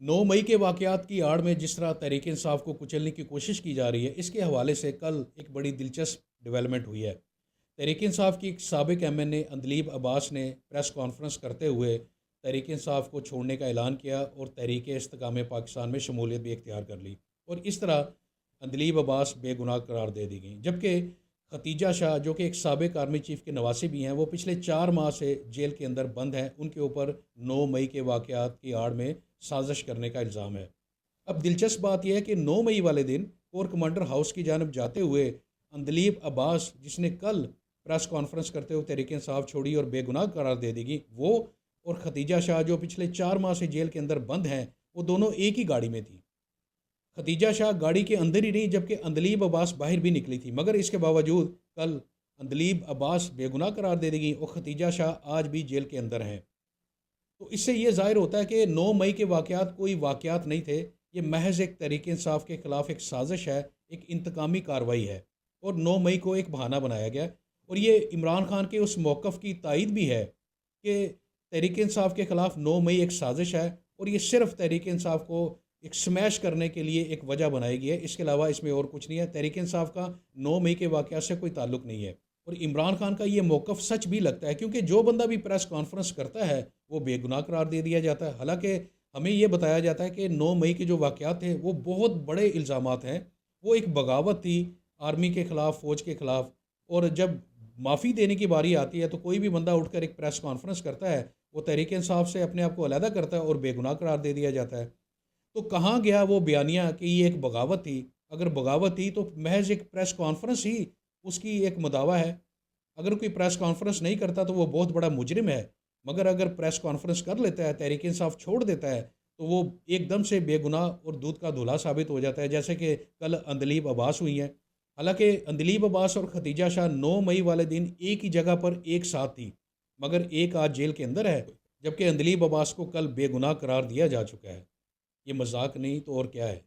9 मई के वाक़यात की आड़ में जिस तरह तहरीक इंसाफ को कुचलने की कोशिश की जा रही है, इसके हवाले से कल एक बड़ी दिलचस्प डेवलपमेंट हुई है। तहरीक इंसाफ की एक साबिक एमएनए अंदलीब अब्बास ने प्रेस कॉन्फ्रेंस करते हुए तहरीक इंसाफ को छोड़ने का ऐलान किया और तहरीक इस्तेकाम पाकिस्तान में शमूलियत भी इख्तियार कर ली, और इस तरह अंदलीब अब्बास बेगुनाह करार दे दी गई। जबकि खतीजा शाह, जो कि एक साबिक आर्मी चीफ के नवासी भी हैं, वो पिछले 4 माह से जेल के अंदर बंद हैं। उनके ऊपर 9 मई के वाक़यात की आड़ में साजिश करने का इल्ज़ाम है। अब दिलचस्प बात यह है कि 9 मई वाले दिन कोर कमांडर हाउस की जानब जाते हुए अंदलीब अब्बास, जिसने कल प्रेस कॉन्फ्रेंस करते हुए तहरीक इंसाफ छोड़ी और बेगुनाह करार दे दी गई, वो और खतीजा शाह, जो पिछले 4 माह से जेल के अंदर बंद हैं, वो दोनों एक ही गाड़ी में थी। खतीजा शाह गाड़ी के अंदर ही नहीं, जबकि अंदलीब अब्बास बाहर भी निकली थी, मगर इसके बावजूद कल अंदलीब अब्बास बेगुनाह करार दे दी गई और खतीजा शाह आज भी जेल के अंदर हैं। तो इससे ये ज़ाहिर होता है कि 9 मई के वाक़यात कोई वाक़यात नहीं थे, ये महज एक तहरीक इंसाफ के ख़िलाफ़ एक साजिश है, एक इंतकामी कार्रवाई है, और 9 मई को एक बहाना बनाया गया। और ये इमरान खान के उस मौक़िफ़ की तायद भी है कि तहरीक इंसाफ के ख़िलाफ़ 9 मई एक साजिश है, और ये सिर्फ़ तहरीक इंसाफ को एक स्मैश करने के लिए एक वजह बनाई गई है। इसके अलावा इसमें और कुछ नहीं है। तहरीक इंसाफ का 9 मई के वाक़यात से कोई ताल्लुक़ नहीं है। और इमरान खान का ये मौक़िफ़ सच भी लगता है, क्योंकि जो बंदा भी प्रेस कॉन्फ्रेंस करता है वो बेगुनाह करार दे दिया जाता है। हालांकि हमें ये बताया जाता है कि 9 मई के जो वाक़यात थे वो बहुत बड़े इल्ज़ामात हैं, वो एक बगावत थी आर्मी के ख़िलाफ़, फ़ौज के ख़िलाफ़। और जब माफ़ी देने की बारी आती है तो कोई भी बंदा उठकर एक प्रेस कॉन्फ्रेंस करता है, वो तहरीक इंसाफ से अपने आप को अलहदा करता है और बेगुनाह करार दे दिया जाता है। तो कहाँ गया वो बयानिया कि ये एक बगावत थी? अगर बगावत थी तो महज एक प्रेस कॉन्फ्रेंस ही उसकी एक मुदावा है। अगर कोई प्रेस कॉन्फ्रेंस नहीं करता तो वो बहुत बड़ा मुजरिम है, मगर अगर प्रेस कॉन्फ्रेंस कर लेता है, तहरीक इंसाफ छोड़ देता है, तो वो एकदम से बेगुनाह और दूध का धुला साबित हो जाता है, जैसे कि कल अंदलीब अब्बास हुई हैं। हालांकि अंदलीब अब्बास और खतीजा शाह 9 मई वाले दिन एक ही जगह पर एक साथ थी, मगर एक आज जेल के अंदर है, जबकि अंदलीब अब्बास को कल बेगुनाह करार दिया जा चुका है। ये मजाक नहीं तो और क्या है।